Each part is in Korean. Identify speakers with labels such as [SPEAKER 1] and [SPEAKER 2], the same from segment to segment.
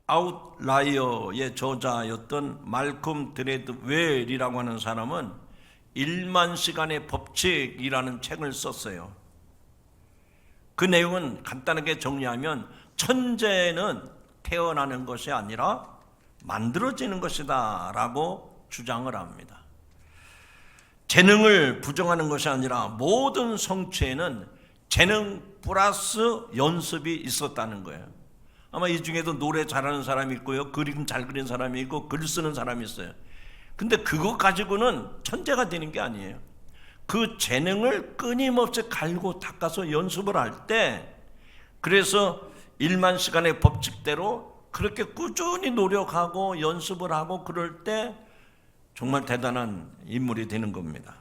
[SPEAKER 1] 아웃라이어의 저자였던 말콤 드레드웰이라고 하는 사람은 1만 시간의 법칙이라는 책을 썼어요. 그 내용은 간단하게 정리하면 천재는 태어나는 것이 아니라 만들어지는 것이다 라고 주장을 합니다. 재능을 부정하는 것이 아니라 모든 성취에는 재능 플러스 연습이 있었다는 거예요. 아마 이 중에도 노래 잘하는 사람이 있고요, 그림 잘 그리는 사람이 있고 글 쓰는 사람이 있어요. 근데 그거 가지고는 천재가 되는 게 아니에요. 그 재능을 끊임없이 갈고 닦아서 연습을 할 때, 그래서 1만 시간의 법칙대로 그렇게 꾸준히 노력하고 연습을 하고 그럴 때 정말 대단한 인물이 되는 겁니다.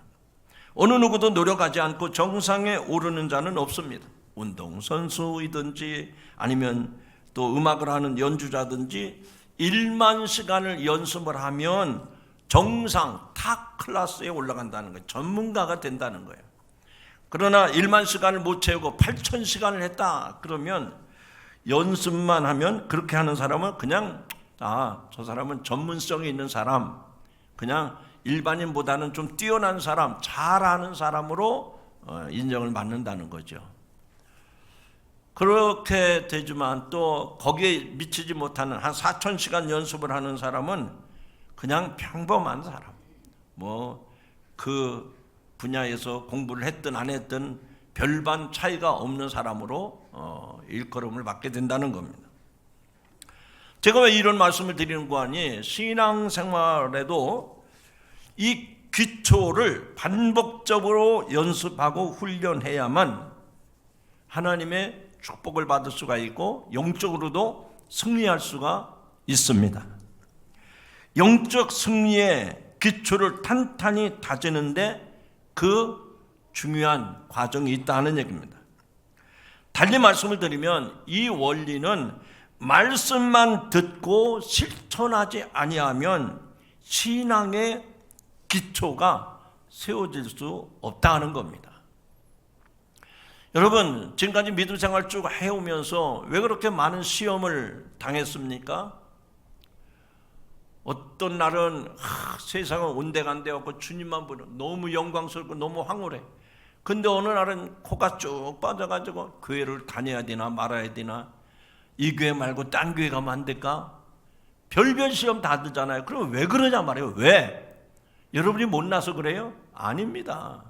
[SPEAKER 1] 어느 누구도 노력하지 않고 정상에 오르는 자는 없습니다. 운동선수이든지 아니면 또 음악을 하는 연주자든지 1만 시간을 연습을 하면 정상, 탑 클래스에 올라간다는 거예요. 전문가가 된다는 거예요. 그러나 1만 시간을 못 채우고 8천 시간을 했다 그러면, 연습만 하면 그렇게 하는 사람은 그냥 저 사람은 전문성이 있는 사람, 그냥 일반인보다는 좀 뛰어난 사람, 잘하는 사람으로 인정을 받는다는 거죠. 그렇게 되지만 또 거기에 미치지 못하는 한 4천 시간 연습을 하는 사람은 그냥 평범한 사람, 그 분야에서 공부를 했든 안 했든 별반 차이가 없는 사람으로 일컬음을 받게 된다는 겁니다. 제가 왜 이런 말씀을 드리는 거 아니, 신앙생활에도 이 기초를 반복적으로 연습하고 훈련해야만 하나님의 축복을 받을 수가 있고 영적으로도 승리할 수가 있습니다. 영적 승리의 기초를 탄탄히 다지는데 그 중요한 과정이 있다는 얘기입니다. 달리 말씀을 드리면 이 원리는 말씀만 듣고 실천하지 아니하면 신앙의 기초가 세워질 수 없다는 겁니다. 여러분, 지금까지 믿음 생활 쭉 해오면서 왜 그렇게 많은 시험을 당했습니까? 어떤 날은 세상은 온데간데 없고 주님만 보는, 너무 영광스럽고 너무 황홀해. 근데 어느 날은 코가 쭉 빠져가지고 교회를 다녀야 되나 말아야 되나, 이 교회 말고 딴 교회 가면 안 될까? 별별 시험 다 듣잖아요. 그럼 왜 그러냐 말이에요. 왜? 여러분이 못나서 그래요? 아닙니다.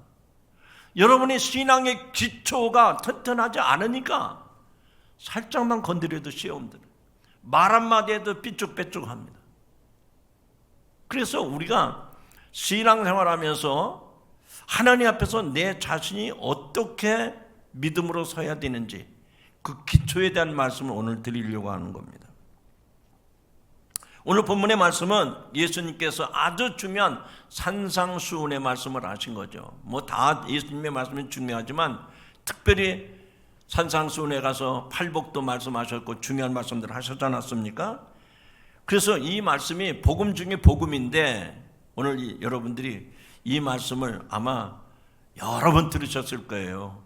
[SPEAKER 1] 여러분의 신앙의 기초가 튼튼하지 않으니까 살짝만 건드려도 시험들, 말 한마디에도 삐쭉빼쭉합니다. 그래서 우리가 신앙생활하면서 하나님 앞에서 내 자신이 어떻게 믿음으로 서야 되는지 그 기초에 대한 말씀을 오늘 드리려고 하는 겁니다. 오늘 본문의 말씀은 예수님께서 아주 중요한 산상수훈의 말씀을 하신 거죠. 다 예수님의 말씀이 중요하지만 특별히 산상수훈에 가서 팔복도 말씀하셨고 중요한 말씀들을 하셨지 않았습니까? 그래서 이 말씀이 복음 중에 복음인데, 오늘 여러분들이 이 말씀을 아마 여러 번 들으셨을 거예요.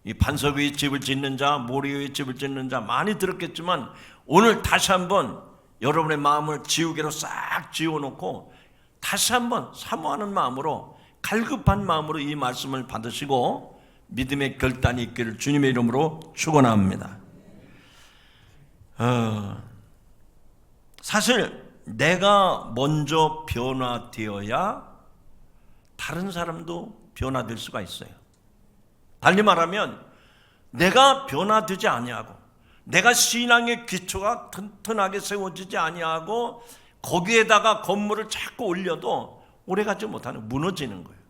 [SPEAKER 1] 이 반석 위에 집을 짓는 자, 모래 위에 집을 짓는 자 많이 들었겠지만, 오늘 다시 한번 여러분의 마음을 지우개로 싹 지워놓고 다시 한번 사모하는 마음으로, 갈급한 마음으로 이 말씀을 받으시고 믿음의 결단이 있기를 주님의 이름으로 축원합니다. 사실 내가 먼저 변화되어야 다른 사람도 변화될 수가 있어요. 달리 말하면 내가 변화되지 아니하고, 내가 신앙의 기초가 튼튼하게 세워지지 아니하고 거기에다가 건물을 자꾸 올려도 오래가지 못하는, 무너지는 거예요.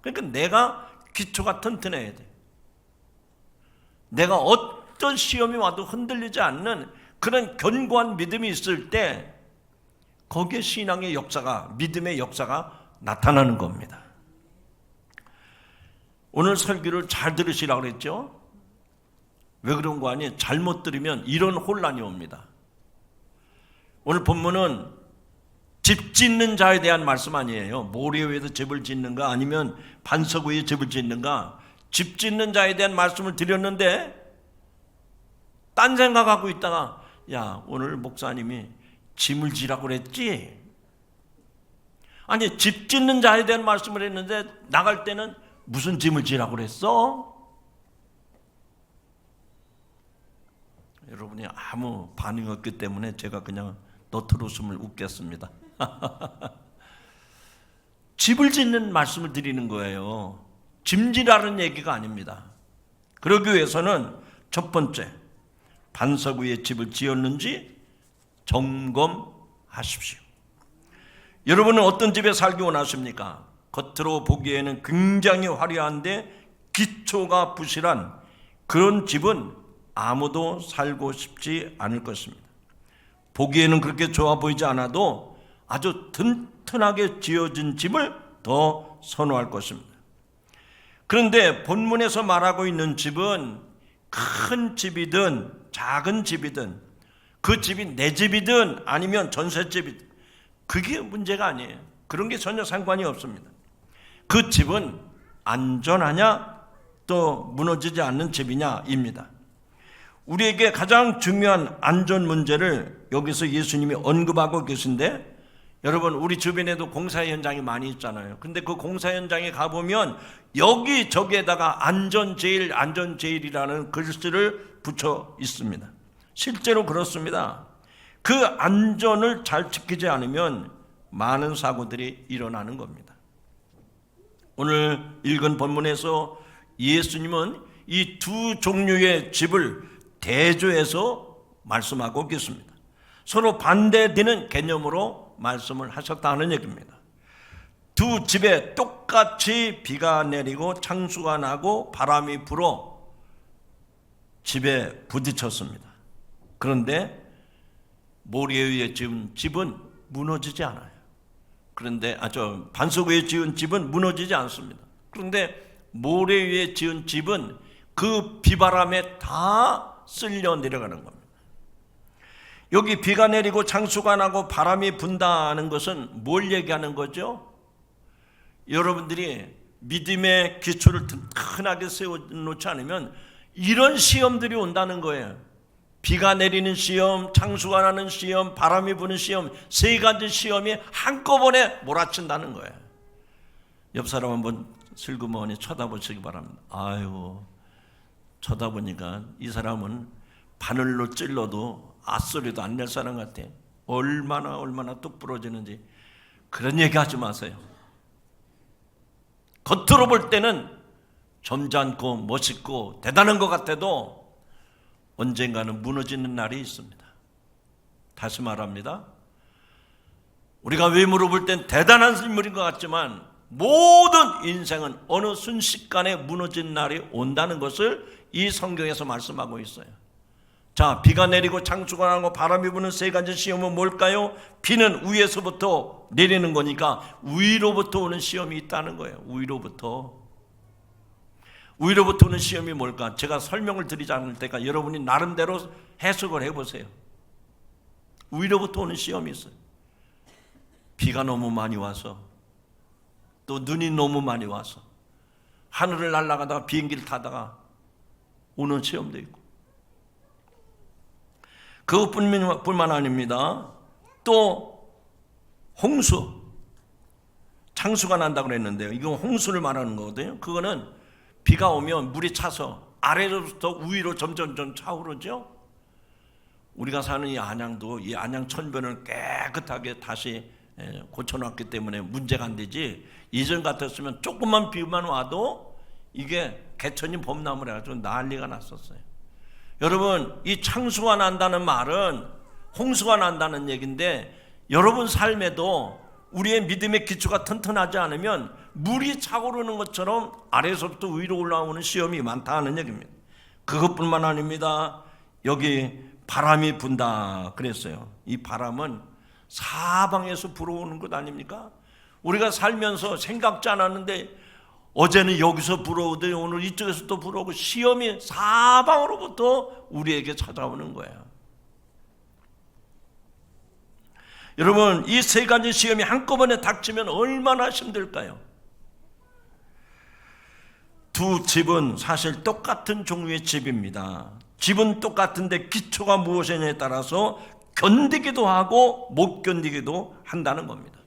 [SPEAKER 1] 그러니까 내가 기초가 튼튼해야 돼. 내가 어떤 시험이 와도 흔들리지 않는 그런 견고한 믿음이 있을 때 거기에 신앙의 역사가, 믿음의 역사가 나타나는 겁니다. 오늘 설교를 잘 들으시라고 그랬죠? 왜 그런 거 아니? 잘못 들으면 이런 혼란이 옵니다. 오늘 본문은 집 짓는 자에 대한 말씀 아니에요. 모래 위에서 집을 짓는가 아니면 반석 위에 집을 짓는가, 집 짓는 자에 대한 말씀을 드렸는데 딴 생각하고 있다가 야, 오늘 목사님이 짐을 지라고 그랬지? 아니, 집 짓는 자에 대한 말씀을 했는데 나갈 때는 무슨 짐을 지라고 그랬어? 여러분이 아무 반응이 없기 때문에 제가 그냥 너트로숨을 웃겠습니다. 집을 짓는 말씀을 드리는 거예요. 짐지라는 얘기가 아닙니다. 그러기 위해서는 첫 번째, 반석 위에 집을 지었는지 점검하십시오. 여러분은 어떤 집에 살기 원하십니까? 겉으로 보기에는 굉장히 화려한데 기초가 부실한 그런 집은 아무도 살고 싶지 않을 것입니다. 보기에는 그렇게 좋아 보이지 않아도 아주 튼튼하게 지어진 집을 더 선호할 것입니다. 그런데 본문에서 말하고 있는 집은 큰 집이든 작은 집이든 그 집이 내 집이든 아니면 전셋집이든 그게 문제가 아니에요. 그런 게 전혀 상관이 없습니다. 그 집은 안전하냐 또 무너지지 않는 집이냐입니다. 우리에게 가장 중요한 안전 문제를 여기서 예수님이 언급하고 계신데, 여러분 우리 주변에도 공사 현장이 많이 있잖아요. 근데 그 공사 현장에 가보면 여기저기에다가 안전제일 안전제일이라는 글씨를 붙여 있습니다. 실제로 그렇습니다. 그 안전을 잘 지키지 않으면 많은 사고들이 일어나는 겁니다. 오늘 읽은 본문에서 예수님은 이 두 종류의 집을 대조해서 말씀하고 계십니다. 서로 반대되는 개념으로 말씀을 하셨다는 얘기입니다. 두 집에 똑같이 비가 내리고 창수가 나고 바람이 불어 집에 부딪혔습니다. 그런데 모래 위에 지은 집은 무너지지 않아요. 그런데 반석 위에 지은 집은 무너지지 않습니다. 그런데 모래 위에 지은 집은 그 비바람에 다 쓸려 내려가는 겁니다. 여기 비가 내리고 창수가 나고 바람이 분다는 것은 뭘 얘기하는 거죠? 여러분들이 믿음의 기초를 튼튼하게 세워놓지 않으면 이런 시험들이 온다는 거예요. 비가 내리는 시험, 창수가 나는 시험, 바람이 부는 시험, 세 가지 시험이 한꺼번에 몰아친다는 거예요. 옆 사람 한번 슬그머니 쳐다보시기 바랍니다. 아유, 쳐다보니까 이 사람은 바늘로 찔러도 앗소리도 안 낼 사람 같아. 얼마나 뚝 부러지는지. 그런 얘기 하지 마세요. 겉으로 볼 때는 점잖고 멋있고 대단한 것 같아도 언젠가는 무너지는 날이 있습니다. 다시 말합니다. 우리가 외모로 볼 땐 대단한 인물인 것 같지만 모든 인생은 어느 순식간에 무너진 날이 온다는 것을 이 성경에서 말씀하고 있어요. 자, 비가 내리고 창수가 나고 바람이 부는 세 가지 시험은 뭘까요? 비는 위에서부터 내리는 거니까 위로부터 오는 시험이 있다는 거예요. 위로부터 오는 시험이 뭘까? 제가 설명을 드리지 않을 테니까 여러분이 나름대로 해석을 해보세요. 위로부터 오는 시험이 있어요. 비가 너무 많이 와서, 또 눈이 너무 많이 와서, 하늘을 날아가다가 비행기를 타다가 오는 시험도 있고, 그것뿐만 아닙니다. 또 홍수, 창수가 난다고 그랬는데요. 이건 홍수를 말하는 거거든요. 그거는 비가 오면 물이 차서 아래로부터 위로 점점 차오르죠. 우리가 사는 이 안양도 이 안양 천변을 깨끗하게 다시 고쳐놨기 때문에 문제가 안 되지, 이전 같았으면 조금만 비만 와도 이게 개천이 봄나무라 해가지고 난리가 났었어요. 여러분, 이 창수가 난다는 말은 홍수가 난다는 얘기인데, 여러분 삶에도 우리의 믿음의 기초가 튼튼하지 않으면 물이 차오르는 것처럼 아래에서부터 위로 올라오는 시험이 많다는 얘기입니다. 그것뿐만 아닙니다. 여기 바람이 분다 그랬어요. 이 바람은 사방에서 불어오는 것 아닙니까? 우리가 살면서 생각지 않았는데 어제는 여기서 불어오더니 오늘 이쪽에서 또 불어오고, 시험이 사방으로부터 우리에게 찾아오는 거예요. 여러분, 이 세 가지 시험이 한꺼번에 닥치면 얼마나 힘들까요? 두 집은 사실 똑같은 종류의 집입니다. 집은 똑같은데 기초가 무엇이냐에 따라서 견디기도 하고 못 견디기도 한다는 겁니다.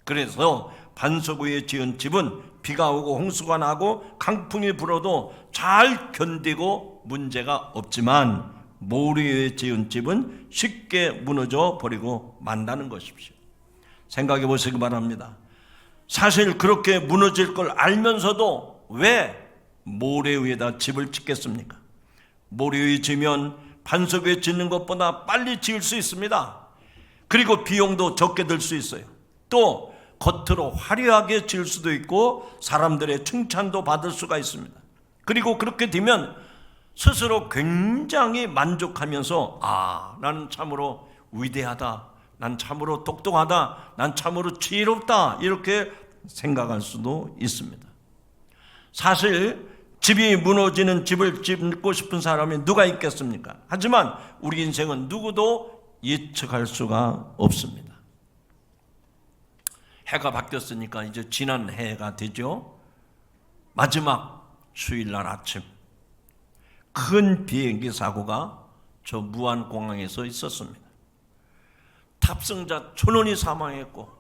[SPEAKER 1] 그래서 반석 위에 지은 집은 비가 오고 홍수가 나고 강풍이 불어도 잘 견디고 문제가 없지만 모래 위에 지은 집은 쉽게 무너져 버리고 만다는 것입니다. 생각해 보시기 바랍니다. 사실 그렇게 무너질 걸 알면서도 왜 모래 위에다 집을 짓겠습니까? 모래 위에 지면 반석 위에 짓는 것보다 빨리 지을 수 있습니다. 그리고 비용도 적게 들 수 있어요. 또 겉으로 화려하게 지을 수도 있고 사람들의 칭찬도 받을 수가 있습니다. 그리고 그렇게 되면 스스로 굉장히 만족하면서 나는 참으로 위대하다, 난 참으로 똑똑하다, 난 참으로 지혜롭다, 이렇게 생각할 수도 있습니다. 사실 집이 무너지는 집을 짓고 싶은 사람이 누가 있겠습니까? 하지만 우리 인생은 누구도 예측할 수가 없습니다. 해가 바뀌었으니까 이제 지난 해가 되죠. 마지막 주일날 아침 큰 비행기 사고가 저 무안공항에서 있었습니다. 탑승자 1,000원이 사망했고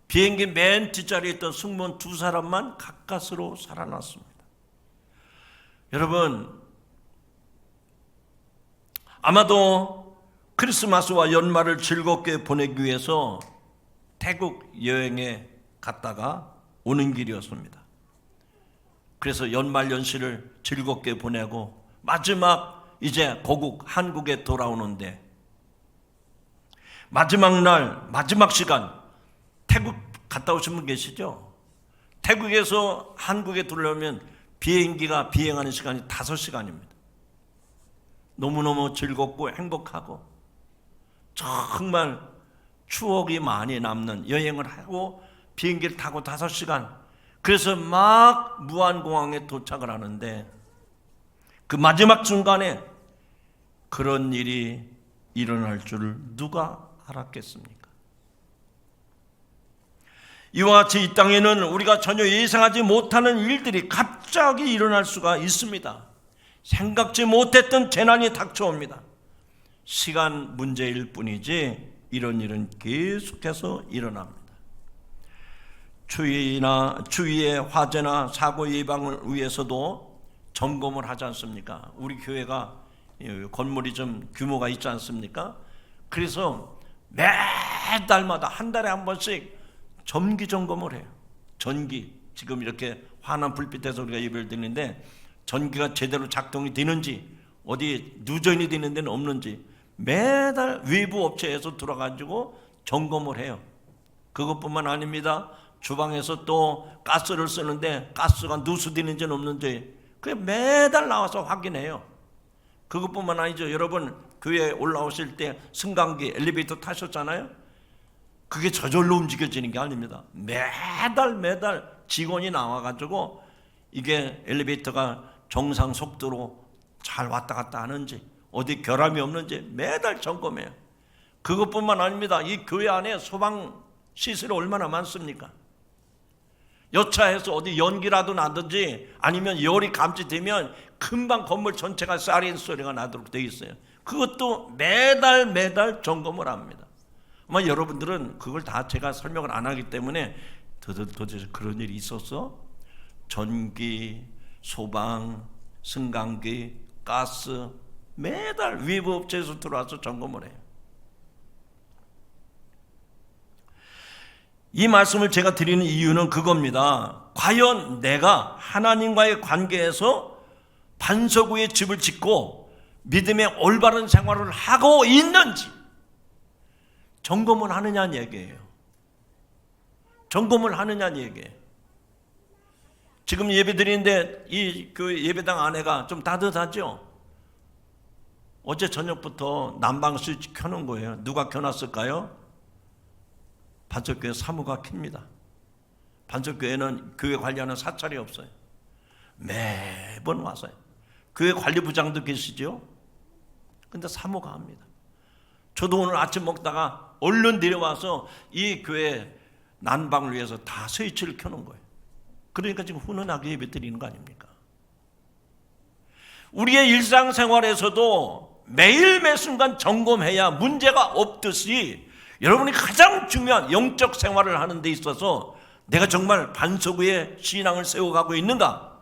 [SPEAKER 1] 비행기 맨 뒷자리에 있던 승무원 2사람만 가까스로 살아났습니다. 여러분, 아마도 크리스마스와 연말을 즐겁게 보내기 위해서 태국 여행에 갔다가 오는 길이었습니다. 그래서 연말 연시를 즐겁게 보내고 마지막 이제 고국 한국에 돌아오는데 마지막 날 마지막 시간, 태국 갔다 오신 분 계시죠? 태국에서 한국에 들어오면 비행기가 비행하는 시간이 5시간입니다. 너무너무 즐겁고 행복하고 정말 추억이 많이 남는 여행을 하고 비행기를 타고 5시간, 그래서 막 무안공항에 도착을 하는데 그 마지막 순간에 그런 일이 일어날 줄을 누가 알았겠습니까? 이와 같이 이 땅에는 우리가 전혀 예상하지 못하는 일들이 갑자기 일어날 수가 있습니다. 생각지 못했던 재난이 닥쳐옵니다. 시간 문제일 뿐이지 이런 일은 계속해서 일어납니다. 주위의 화재나 사고 예방을 위해서도 점검을 하지 않습니까? 우리 교회가 건물이 좀 규모가 있지 않습니까? 그래서 매달마다 한 달에 한 번씩 정기 점검을 해요. 전기, 지금 이렇게 환한 불빛에서 우리가 예배를 드리는데 전기가 제대로 작동이 되는지, 어디 누전이 되는 데는 없는지 매달 외부 업체에서 들어가지고 점검을 해요. 그것뿐만 아닙니다. 주방에서 또 가스를 쓰는데 가스가 누수되는지는 없는지 그게 매달 나와서 확인해요. 그것뿐만 아니죠. 여러분 교회에 올라오실 때 승강기 엘리베이터 타셨잖아요. 그게 저절로 움직여지는 게 아닙니다. 매달 직원이 나와가지고 이게 엘리베이터가 정상 속도로 잘 왔다 갔다 하는지, 어디 결함이 없는지 매달 점검해요. 그것뿐만 아닙니다. 이 교회 안에 소방 시설이 얼마나 많습니까? 여차해서 어디 연기라도 나든지 아니면 열이 감지되면 금방 건물 전체가 사이렌 소리가 나도록 되어 있어요. 그것도 매달 점검을 합니다. 아마 여러분들은 그걸 다 제가 설명을 안 하기 때문에 도대체 그런 일이 있었어? 전기, 소방, 승강기, 가스 매달 외부 업체에서 들어와서 점검을 해요. 이 말씀을 제가 드리는 이유는 그겁니다. 과연 내가 하나님과의 관계에서 반석 위에 집을 짓고 믿음의 올바른 생활을 하고 있는지 점검을 하느냐는 얘기예요. 점검을 하느냐는 얘기예요. 지금 예배 드리는데 이 예배당 안에가 좀 따뜻하죠? 어제 저녁부터 난방 스위치 켜놓은 거예요. 누가 켜놨을까요? 반석교회 사무가 켭니다. 반석교회는 교회 관리하는 사찰이 없어요. 매번 와서요. 교회 관리부장도 계시죠? 근데 사무가 합니다. 저도 오늘 아침 먹다가 얼른 내려와서 이 교회 난방을 위해서 다 스위치를 켜놓은 거예요. 그러니까 지금 훈훈하게 예배 드리는 거 아닙니까? 우리의 일상생활에서도 매일 매 순간 점검해야 문제가 없듯이 여러분이 가장 중요한 영적 생활을 하는 데 있어서 내가 정말 반석 위에 신앙을 세워가고 있는가?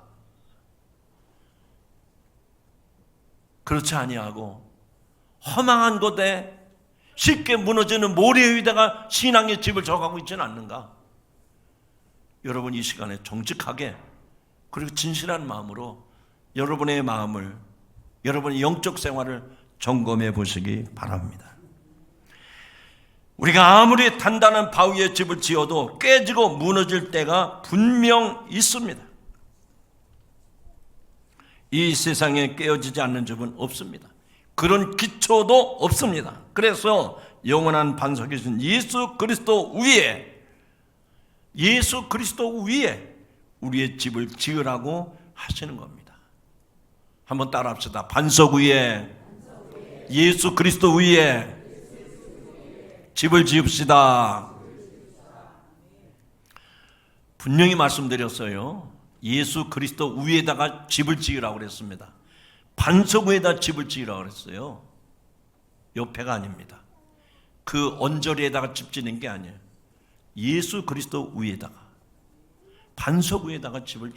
[SPEAKER 1] 그렇지 아니하고 허망한 곳에 쉽게 무너지는 모래 위에다가 신앙의 집을 져가고 있지는 않는가? 여러분 이 시간에 정직하게 그리고 진실한 마음으로 여러분의 마음을, 여러분의 영적 생활을 점검해 보시기 바랍니다. 우리가 아무리 단단한 바위에 집을 지어도 깨지고 무너질 때가 분명 있습니다. 이 세상에 깨어지지 않는 집은 없습니다. 그런 기초도 없습니다. 그래서 영원한 반석이신 예수 그리스도 위에 우리의 집을 지으라고 하시는 겁니다. 한번 따라합시다. 반석 위에, 예수 그리스도 위에 집을 지읍시다. 분명히 말씀드렸어요. 예수 그리스도 위에다가 집을 지으라고 그랬습니다. 반석 위에다 집을 지으라고 그랬어요. 옆에가 아닙니다. 그 언저리에다가 집 지는 게 아니에요. 예수 그리스도 위에다가, 반석 위에다가 집을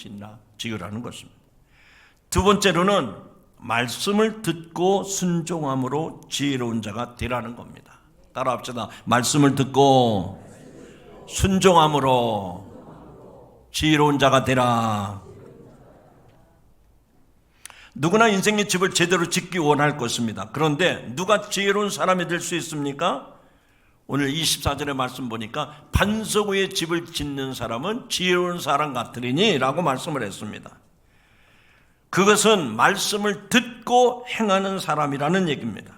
[SPEAKER 1] 지으라는 것입니다. 두 번째로는 말씀을 듣고 순종함으로 지혜로운 자가 되라는 겁니다. 따라합시다. 말씀을 듣고 순종함으로 지혜로운 자가 되라. 누구나 인생의 집을 제대로 짓기 원할 것입니다. 그런데 누가 지혜로운 사람이 될 수 있습니까? 오늘 24절의 말씀 보니까 반석 위에 집을 짓는 사람은 지혜로운 사람 같으리니 라고 말씀을 했습니다. 그것은 말씀을 듣고 행하는 사람이라는 얘기입니다.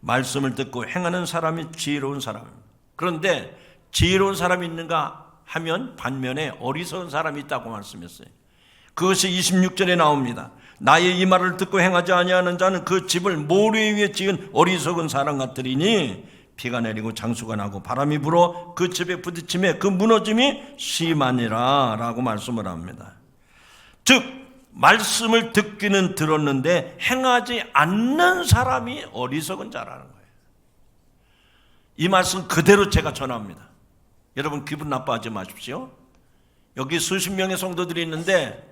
[SPEAKER 1] 말씀을 듣고 행하는 사람이 지혜로운 사람입니다. 그런데 지혜로운 사람이 있는가 하면 반면에 어리석은 사람이 있다고 말씀했어요. 그것이 26절에 나옵니다. 나의 이 말을 듣고 행하지 아니하는 자는 그 집을 모래 위에 지은 어리석은 사람 같으리니 비가 내리고 장수가 나고 바람이 불어 그 집에 부딪힘에 그 무너짐이 심하니라 라고 말씀을 합니다. 즉 말씀을 듣기는 들었는데 행하지 않는 사람이 어리석은 자라는 거예요. 이 말씀 그대로 제가 전합니다. 여러분 기분 나빠하지 마십시오. 여기 수십 명의 성도들이 있는데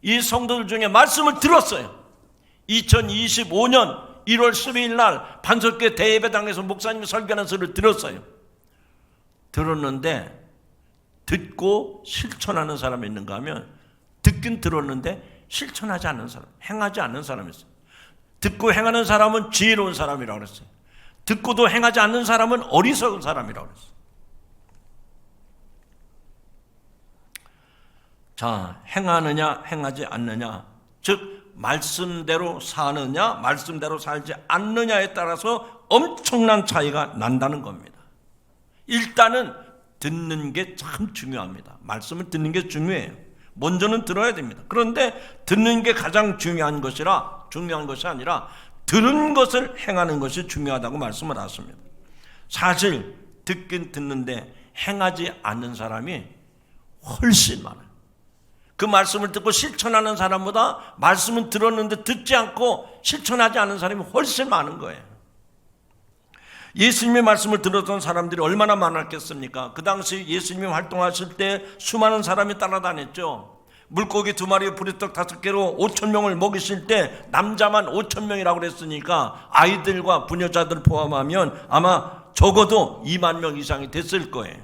[SPEAKER 1] 이 성도들 중에 말씀을 들었어요. 2025년 1월 12일 날 반석교회 대예배당에서 목사님이 설교하는 소리를 들었어요. 들었는데 듣고 실천하는 사람이 있는가 하면 듣긴 들었는데 실천하지 않는 사람, 행하지 않는 사람이 있어요. 듣고 행하는 사람은 지혜로운 사람이라고 그랬어요. 듣고도 행하지 않는 사람은 어리석은 사람이라고 그랬어요. 자, 행하느냐 행하지 않느냐, 즉 말씀대로 사느냐 말씀대로 살지 않느냐에 따라서 엄청난 차이가 난다는 겁니다. 일단은 듣는 게 참 중요합니다. 말씀을 듣는 게 중요해요. 먼저는 들어야 됩니다. 그런데 듣는 게 가장 중요한 것이 아니라 들은 것을 행하는 것이 중요하다고 말씀을 하십니다. 사실 듣긴 듣는데 행하지 않는 사람이 훨씬 많아요. 그 말씀을 듣고 실천하는 사람보다 말씀은 들었는데 듣지 않고 실천하지 않은 사람이 훨씬 많은 거예요. 예수님의 말씀을 들었던 사람들이 얼마나 많았겠습니까? 그 당시 예수님이 활동하실 때 수많은 사람이 따라다녔죠. 물고기 2마리에 보리떡 5개로 5,000명을 먹이실 때 남자만 5,000명이라고 그랬으니까 아이들과 부녀자들 포함하면 아마 적어도 2만 명 이상이 됐을 거예요.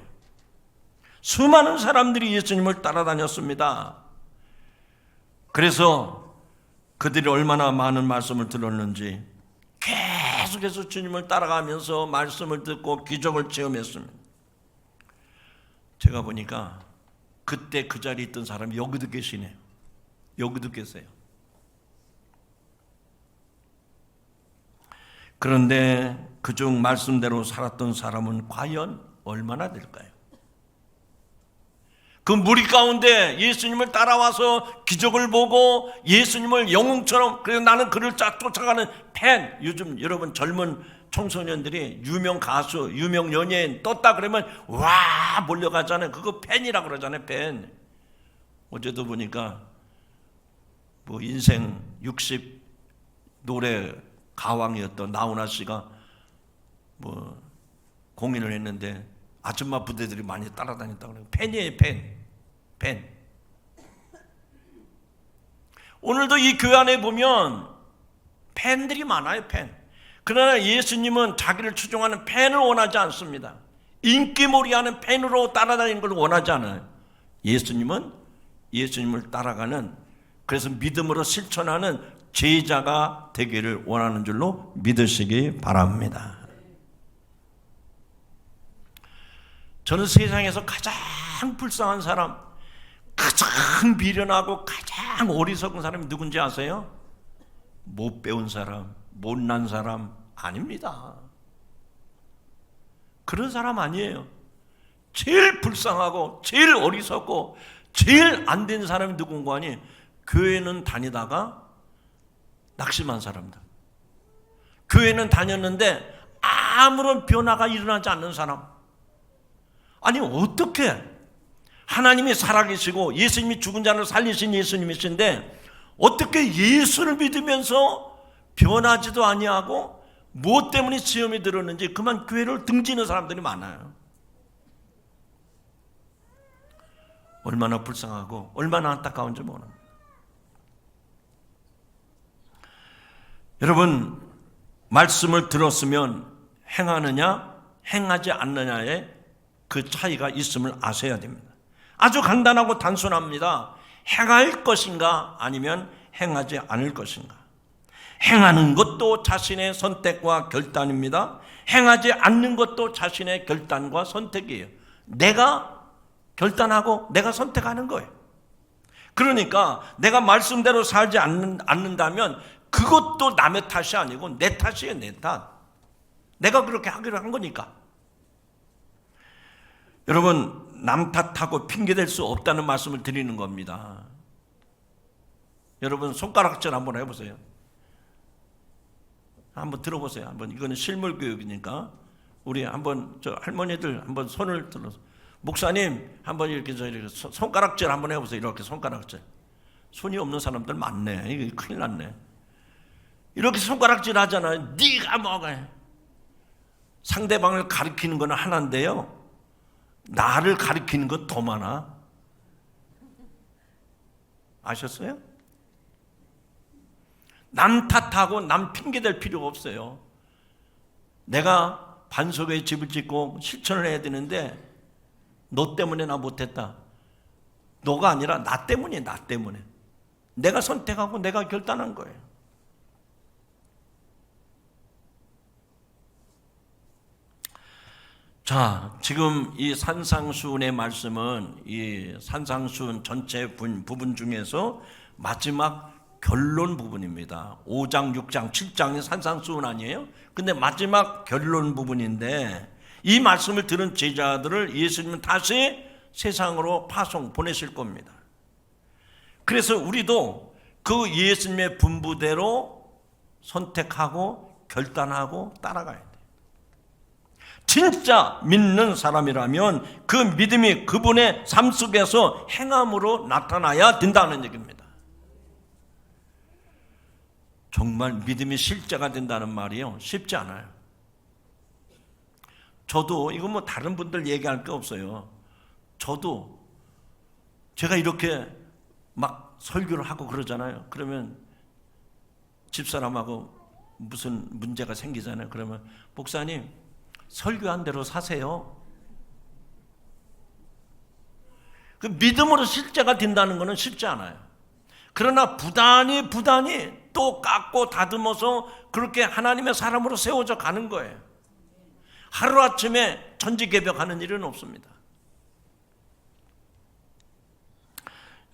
[SPEAKER 1] 수많은 사람들이 예수님을 따라다녔습니다. 그래서 그들이 얼마나 많은 말씀을 들었는지 계속해서 주님을 따라가면서 말씀을 듣고 기적을 체험했습니다. 제가 보니까 그때 그 자리에 있던 사람이 여기도 계시네요. 여기도 계세요. 그런데 그중 말씀대로 살았던 사람은 과연 얼마나 될까요? 그 무리 가운데 예수님을 따라와서 기적을 보고 예수님을 영웅처럼, 그래서 나는 그를 쫓아가는 팬, 요즘 여러분 젊은 청소년들이 유명 가수, 유명 연예인 떴다 그러면 와 몰려가잖아요. 그거 팬이라고 그러잖아요. 팬. 어제도 보니까 뭐 인생 60 노래 가왕이었던 나훈아 씨가 뭐 공연을 했는데 아줌마 부대들이 많이 따라다녔다고 그래요. 팬이에요, 팬. 오늘도 이 교회 안에 보면 팬들이 많아요, 팬. 그러나 예수님은 자기를 추종하는 팬을 원하지 않습니다. 인기몰이하는 팬으로 따라다니는 걸 원하지 않아요. 예수님은 예수님을 따라가는, 그래서 믿음으로 실천하는 제자가 되기를 원하는 줄로 믿으시기 바랍니다. 저는 세상에서 가장 불쌍한 사람, 가장 미련하고 가장 어리석은 사람이 누군지 아세요? 못 배운 사람, 못난 사람 아닙니다. 그런 사람 아니에요. 제일 불쌍하고 제일 어리석고 제일 안 된 사람이 누군가 하니 교회는 다니다가 낙심한 사람들, 교회는 다녔는데 아무런 변화가 일어나지 않는 사람. 아니 어떻게 하나님이 살아계시고 예수님이 죽은 자를 살리신 예수님이신데 어떻게 예수를 믿으면서 변하지도 아니하고 무엇 때문에 시험이 들었는지 그만 교회를 등지는 사람들이 많아요. 얼마나 불쌍하고 얼마나 안타까운지 모릅니다. 여러분, 말씀을 들었으면 행하느냐 행하지 않느냐의 그 차이가 있음을 아셔야 됩니다. 아주 간단하고 단순합니다. 행할 것인가 아니면 행하지 않을 것인가. 행하는 것도 자신의 선택과 결단입니다. 행하지 않는 것도 자신의 결단과 선택이에요. 내가 결단하고 내가 선택하는 거예요. 그러니까 내가 말씀대로 살지 않는다면 그것도 남의 탓이 아니고 내 탓이에요. 내 탓. 내가 그렇게 하기로 한 거니까. 여러분, 남 탓하고 핑계댈 수 없다는 말씀을 드리는 겁니다. 여러분, 손가락질 한번 해보세요. 한번 들어보세요. 한번. 이거는 실물 교육이니까 우리 한번 저 할머니들 한번 손을 들어서, 목사님 한번 이렇게 손가락질 한번 해보세요. 이렇게 손가락질. 손이 없는 사람들 많네. 이게 큰일 났네. 이렇게 손가락질 하잖아요. 네가 뭐가. 상대방을 가리키는 건 하나인데요, 나를 가리키는 건 더 많아. 아셨어요? 남 탓하고 남 핑계댈 필요가 없어요. 내가 반석에 집을 짓고 실천을 해야 되는데 너 때문에 나 못했다. 너가 아니라 나 때문이야. 나 때문에. 내가 선택하고 내가 결단한 거예요. 자, 지금 이 산상수훈의 말씀은 이 산상수훈 전체 부분 중에서 마지막 결론 부분입니다. 5장, 6장, 7장이 산상수훈 아니에요? 근데 마지막 결론 부분인데 이 말씀을 들은 제자들을 예수님은 다시 세상으로 보내실 겁니다. 그래서 우리도 그 예수님의 분부대로 선택하고 결단하고 따라가야 돼요. 진짜 믿는 사람이라면 그 믿음이 그분의 삶 속에서 행함으로 나타나야 된다는 얘기입니다. 정말 믿음이 실제가 된다는 말이요, 쉽지 않아요. 저도 이거 뭐 다른 분들 얘기할 게 없어요. 저도 제가 이렇게 막 설교를 하고 그러잖아요. 그러면 집사람하고 무슨 문제가 생기잖아요. 그러면 목사님 설교한 대로 사세요. 그 믿음으로 실제가 된다는 것은 쉽지 않아요. 그러나 부단히 또 깎고 다듬어서 그렇게 하나님의 사람으로 세워져 가는 거예요. 하루아침에 천지개벽하는 일은 없습니다.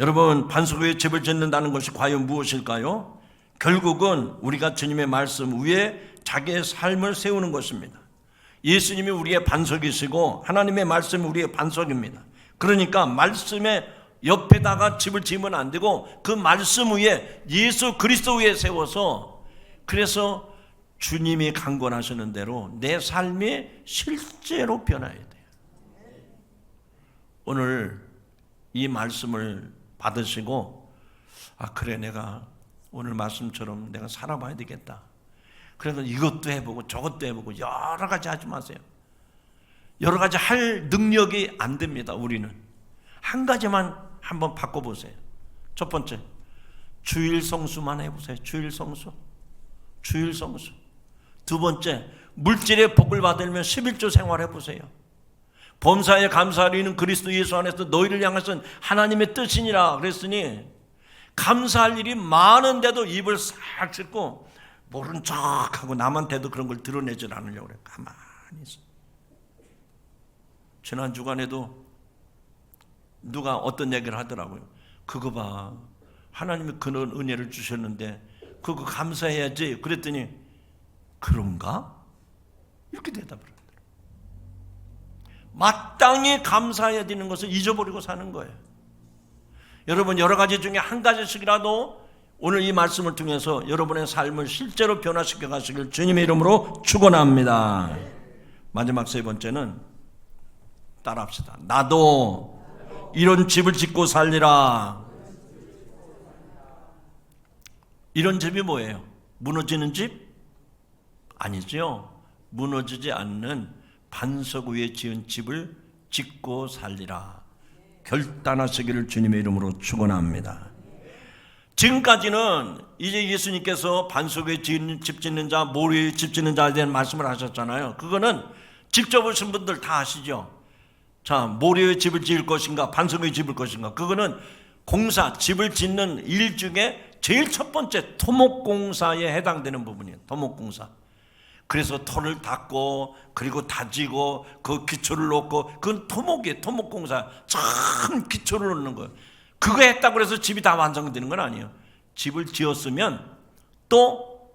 [SPEAKER 1] 여러분, 반석 위에 집을 짓는다는 것이 과연 무엇일까요? 결국은 우리가 주님의 말씀 위에 자기의 삶을 세우는 것입니다. 예수님이 우리의 반석이시고 하나님의 말씀이 우리의 반석입니다. 그러니까 말씀의 옆에다가 집을 지으면 안 되고 그 말씀 위에 예수 그리스도 위에 세워서, 그래서 주님이 강권하시는 대로 내 삶이 실제로 변화해야 돼요. 오늘 이 말씀을 받으시고 그래 내가 오늘 말씀처럼 내가 살아봐야 되겠다. 그래서 이것도 해보고 저것도 해보고 여러 가지 하지 마세요. 여러 가지 할 능력이 안 됩니다. 우리는 한 가지만 한번 바꿔보세요. 첫 번째, 주일 성수만 해보세요. 주일 성수. 두 번째, 물질의 복을 받으려면 11조 생활해보세요. 범사에 감사하리는 그리스도 예수 안에서 너희를 향해서는 하나님의 뜻이니라 그랬으니, 감사할 일이 많은데도 입을 싹 찢고 모른 척하고 남한테도 그런 걸 드러내질 않으려고 그래. 가만히 있어. 지난 주간에도 누가 어떤 얘기를 하더라고요. 그거 봐, 하나님이 그런 은혜를 주셨는데 그거 감사해야지. 그랬더니 그런가? 이렇게 대답을 하더라고요. 마땅히 감사해야 되는 것을 잊어버리고 사는 거예요. 여러분, 여러 가지 중에 한 가지씩이라도 오늘 이 말씀을 통해서 여러분의 삶을 실제로 변화시켜 가시길 주님의 이름으로 축원합니다. 마지막 세 번째는 따라합시다. 나도 이런 집을 짓고 살리라. 이런 집이 뭐예요? 무너지는 집? 아니죠. 무너지지 않는 반석 위에 지은 집을 짓고 살리라. 결단하시기를 주님의 이름으로 축원합니다. 지금까지는 이제 예수님께서 반석 위에 집 짓는 자, 모래 위에 집 짓는 자에 대한 말씀을 하셨잖아요. 그거는 직접 오신 분들 다 아시죠? 자, 모래 위에 집을 지을 것인가, 반석 위에 집을 것인가. 그거는 공사, 집을 짓는 일 중에 제일 첫 번째 토목공사에 해당되는 부분이에요. 토목공사. 그래서 터를 닦고 그리고 다지고 그 기초를 놓고, 그건 토목이에요. 토목공사. 참 기초를 놓는 거예요. 그거 했다고 해서 집이 다 완성되는 건 아니에요. 집을 지었으면 또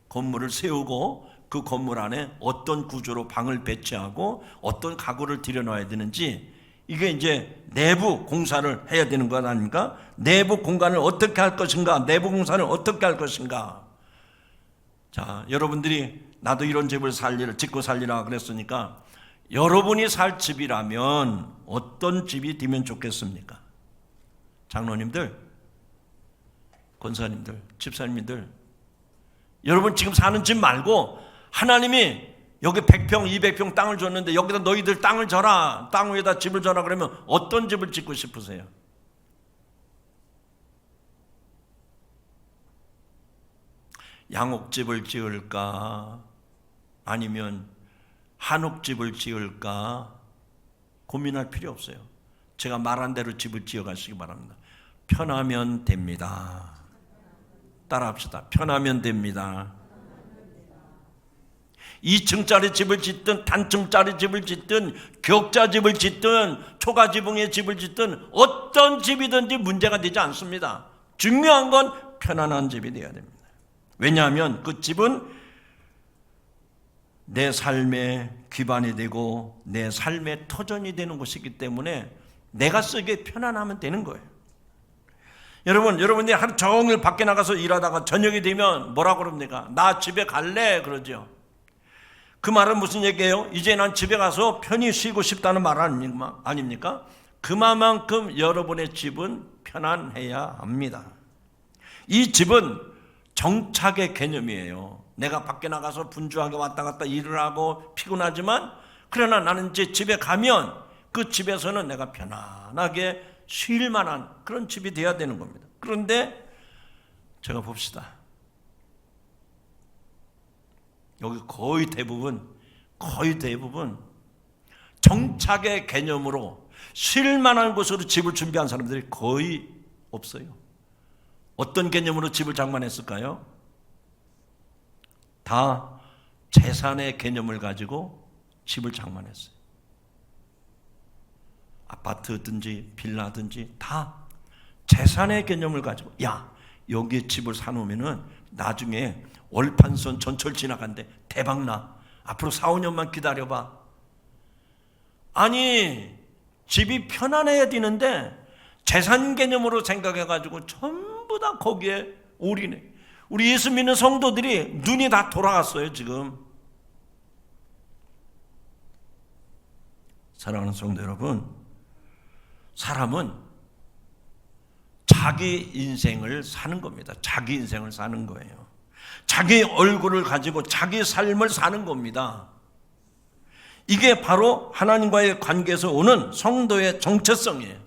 [SPEAKER 1] 건물을 세우고 그 건물 안에 어떤 구조로 방을 배치하고 어떤 가구를 들여놔야 되는지, 이게 이제 내부 공사를 해야 되는 것 아닙니까? 내부 공간을 어떻게 할 것인가, 내부 공사를 어떻게 할 것인가. 자, 여러분들이 나도 이런 집을 짓고 살리라 그랬으니까, 여러분이 살 집이라면 어떤 집이 되면 좋겠습니까? 장로님들, 권사님들, 집사님들, 여러분 지금 사는 집 말고 하나님이 여기 100평, 200평 땅을 줬는데 여기다 너희들 땅을 져라, 땅 위에다 집을 져라 그러면 어떤 집을 짓고 싶으세요? 양옥집을 지을까? 아니면 한옥집을 지을까? 고민할 필요 없어요. 제가 말한 대로 집을 지어가시기 바랍니다. 편하면 됩니다. 따라합시다. 편하면 됩니다. 2층짜리 집을 짓든 단층짜리 집을 짓든 격자 집을 짓든 초가지붕의 집을 짓든 어떤 집이든지 문제가 되지 않습니다. 중요한 건 편안한 집이 되어야 됩니다. 왜냐하면 그 집은 내 삶의 기반이 되고 내 삶의 터전이 되는 곳이기 때문에 내가 쓰기에 편안하면 되는 거예요. 여러분들이 하루 종일 밖에 나가서 일하다가 저녁이 되면 뭐라고 그럽니까? 나 집에 갈래 그러죠. 그 말은 무슨 얘기예요? 이제 난 집에 가서 편히 쉬고 싶다는 말 아닙니까? 그만큼 여러분의 집은 편안해야 합니다. 이 집은 정착의 개념이에요. 내가 밖에 나가서 분주하게 왔다 갔다 일을 하고 피곤하지만, 그러나 나는 이제 집에 가면 그 집에서는 내가 편안하게 쉴 만한 그런 집이 돼야 되는 겁니다. 그런데 제가 봅시다. 여기 거의 대부분 정착의 개념으로 쉴 만한 곳으로 집을 준비한 사람들이 거의 없어요. 어떤 개념으로 집을 장만했을까요? 다 재산의 개념을 가지고 집을 장만했어요. 아파트든지 빌라든지 다 재산의 개념을 가지고, 야, 여기에 집을 사놓으면 나중에 월판선 전철 지나간대, 대박나, 앞으로 4, 5년만 기다려봐. 아니, 집이 편안해야 되는데 재산 개념으로 생각해가지고 전부 다 거기에 올인해. 우리 예수 믿는 성도들이 눈이 다 돌아갔어요 지금. 사랑하는 성도 여러분, 사람은 자기 인생을 사는 겁니다. 자기 인생을 사는 거예요. 자기 얼굴을 가지고 자기 삶을 사는 겁니다. 이게 바로 하나님과의 관계에서 오는 성도의 정체성이에요.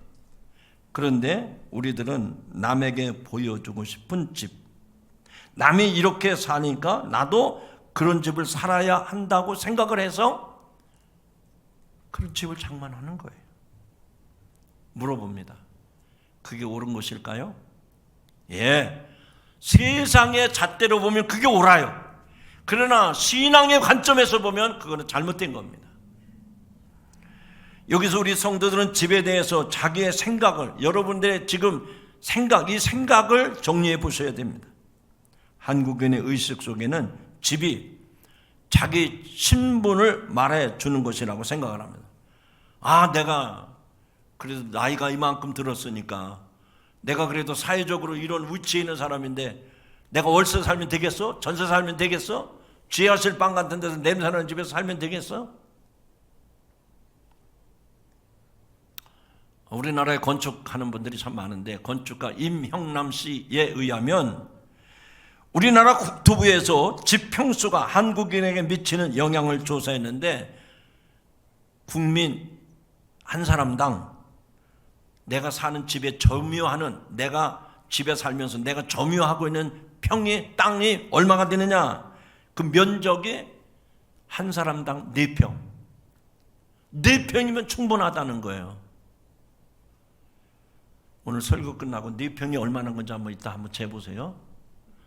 [SPEAKER 1] 그런데 우리들은 남에게 보여주고 싶은 집, 남이 이렇게 사니까 나도 그런 집을 살아야 한다고 생각을 해서 그런 집을 장만하는 거예요. 물어봅니다. 그게 옳은 것일까요? 예, 세상의 잣대로 보면 그게 옳아요. 그러나 신앙의 관점에서 보면 그거는 잘못된 겁니다. 여기서 우리 성도들은 집에 대해서 자기의 생각을, 여러분들의 지금 생각, 이 생각을 정리해 보셔야 됩니다. 한국인의 의식 속에는 집이 자기 신분을 말해 주는 것이라고 생각을 합니다. 아, 내가 그래도 나이가 이만큼 들었으니까 내가 그래도 사회적으로 이런 위치에 있는 사람인데 내가 월세 살면 되겠어? 전세 살면 되겠어? 지하실 방 같은 데서 냄새나는 집에서 살면 되겠어? 우리나라에 건축하는 분들이 참 많은데 건축가 임형남 씨에 의하면 우리나라 국토부에서 집 평수가 한국인에게 미치는 영향을 조사했는데 국민 한 사람당 내가 사는 집에 점유하는, 내가 집에 살면서 내가 점유하고 있는 땅이 얼마가 되느냐? 그 면적이 한 사람당 4평. 4평이면 충분하다는 거예요. 오늘 설교 끝나고 4평이 얼마나 건지 이따 한번 재보세요.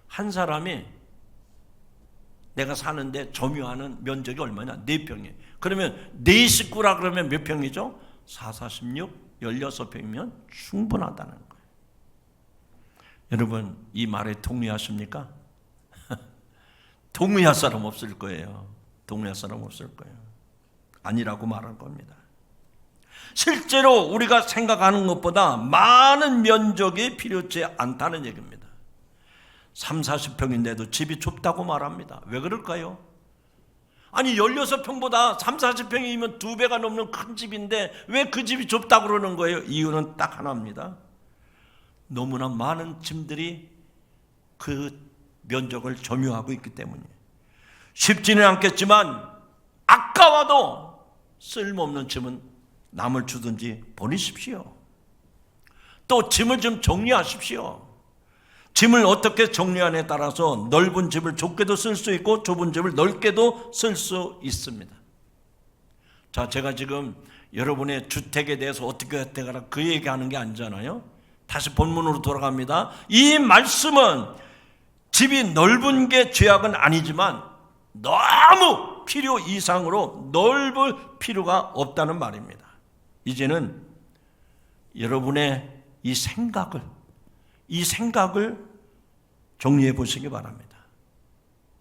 [SPEAKER 1] 한 사람이 내가 사는데 점유하는 면적이 얼마냐? 4평이에요. 그러면 4식구라 그러면 몇 평이죠? 4, 46, 16평이면 충분하다는 거예요. 여러분, 이 말에 동의하십니까? 동의할 사람 없을 거예요. 동의할 사람 없을 거예요. 아니라고 말할 겁니다. 실제로 우리가 생각하는 것보다 많은 면적이 필요치 않다는 얘기입니다. 3, 40평인데도 집이 좁다고 말합니다. 왜 그럴까요? 아니 16평보다 3, 40평이면 2배가 넘는 큰 집인데 왜 그 집이 좁다고 그러는 거예요? 이유는 딱 하나입니다. 너무나 많은 짐들이 그 면적을 점유하고 있기 때문이에요. 쉽지는 않겠지만 아까워도 쓸모없는 짐은 남을 주든지 버리십시오. 또 짐을 좀 정리하십시오. 짐을 어떻게 정리하냐에 따라서 넓은 집을 좁게도 쓸 수 있고 좁은 집을 넓게도 쓸 수 있습니다. 자, 제가 지금 여러분의 주택에 대해서 어떻게 했다가 그 얘기하는 게 아니잖아요. 다시 본문으로 돌아갑니다. 이 말씀은 집이 넓은 게 죄악은 아니지만 너무 필요 이상으로 넓을 필요가 없다는 말입니다. 이제는 여러분의 이 생각을 정리해 보시기 바랍니다.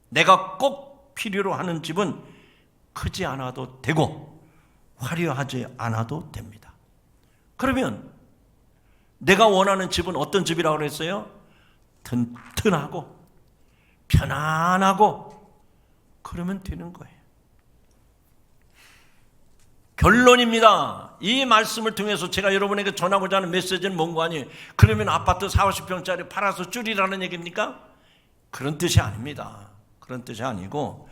[SPEAKER 1] 내가 꼭 필요로 하는 집은 크지 않아도 되고 화려하지 않아도 됩니다. 그러면 내가 원하는 집은 어떤 집이라고 그랬어요? 튼튼하고 편안하고 그러면 되는 거예요. 결론입니다. 이 말씀을 통해서 제가 여러분에게 전하고자 하는 메시지는 뭔가 아니에요. 그러면 아파트 40, 50평짜리 팔아서 줄이라는 얘기입니까? 그런 뜻이 아닙니다. 그런 뜻이 아니고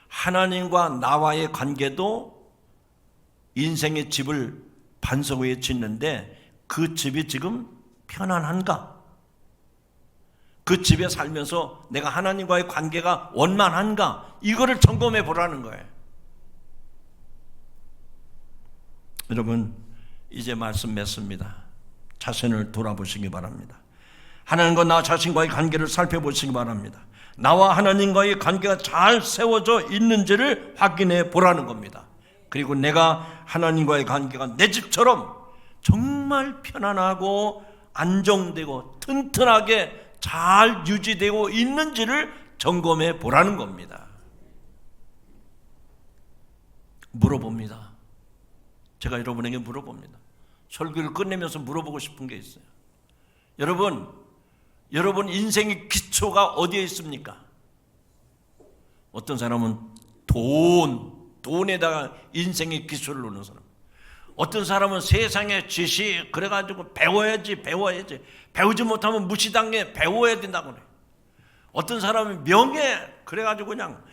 [SPEAKER 1] 하나님과 나와의 관계도 인생의 집을 반석 위에 짓는데 그 집이 지금 편안한가? 그 집에 살면서 내가 하나님과의 관계가 원만한가? 이거를 점검해 보라는 거예요. 여러분, 이제 말씀 맺습니다. 자신을 돌아보시기 바랍니다. 하나님과 나 자신과의 관계를 살펴보시기 바랍니다. 나와 하나님과의 관계가 잘 세워져 있는지를 확인해 보라는 겁니다. 그리고 내가 하나님과의 관계가 내 집처럼 정말 편안하고 안정되고 튼튼하게 잘 유지되고 있는지를 점검해 보라는 겁니다. 물어봅니다. 제가 여러분에게 물어봅니다. 설교를 끝내면서 물어보고 싶은 게 있어요. 여러분 인생의 기초가 어디에 있습니까? 어떤 사람은 돈에다가 인생의 기초를 놓는 사람, 어떤 사람은 세상의 지식 그래가지고 배워야지. 배우지 못하면 무시당해. 배워야 된다고 그래. 어떤 사람은 명예 그래가지고 그냥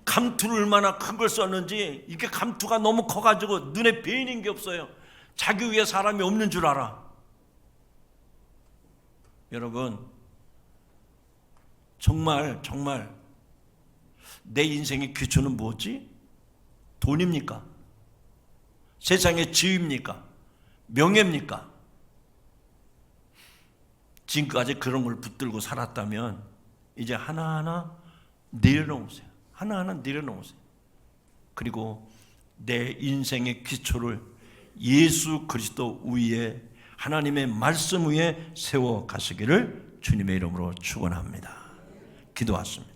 [SPEAKER 1] 감투를 얼마나 큰 걸 썼는지 이게 감투가 너무 커가지고 눈에 베이는 게 없어요. 자기 위에 사람이 없는 줄 알아. 여러분, 정말 내 인생의 기초는 뭐지? 돈입니까? 세상의 지위입니까? 명예입니까? 지금까지 그런 걸 붙들고 살았다면 이제 하나하나 내려놓으세요. 하나하나 내려놓으세요. 그리고 내 인생의 기초를 예수 그리스도 위에, 하나님의 말씀 위에 세워 가시기를 주님의 이름으로 축원합니다. 기도하십니다.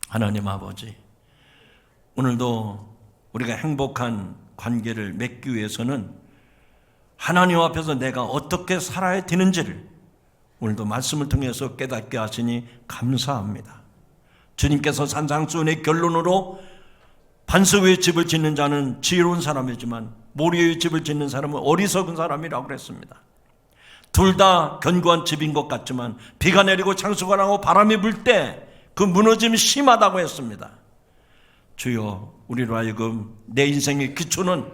[SPEAKER 1] 하나님 아버지, 오늘도 우리가 행복한 관계를 맺기 위해서는 하나님 앞에서 내가 어떻게 살아야 되는지를 오늘도 말씀을 통해서 깨닫게 하시니 감사합니다. 주님께서 산상수훈의 결론으로 반석 위에 집을 짓는 자는 지혜로운 사람이지만 모래 위에 집을 짓는 사람은 어리석은 사람이라고 그랬습니다. 둘 다 견고한 집인 것 같지만 비가 내리고 창수가 나고 바람이 불 때 그 무너짐이 심하다고 했습니다. 주여, 우리로 하여금 내 인생의 기초는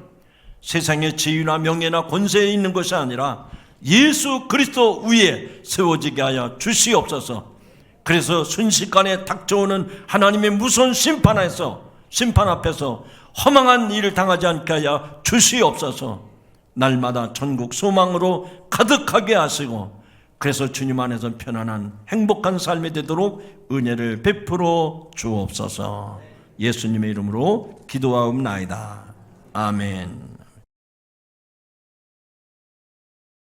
[SPEAKER 1] 세상의 지위나 명예나 권세에 있는 것이 아니라 예수 그리스도 위에 세워지게 하여 주시옵소서. 그래서 순식간에 닥쳐오는 하나님의 무서운 심판 앞에서 허망한 일을 당하지 않게 하여 주시옵소서. 날마다 천국 소망으로 가득하게 하시고, 그래서 주님 안에서 편안한 행복한 삶이 되도록 은혜를 베풀어 주옵소서. 예수님의 이름으로 기도하옵나이다. 아멘.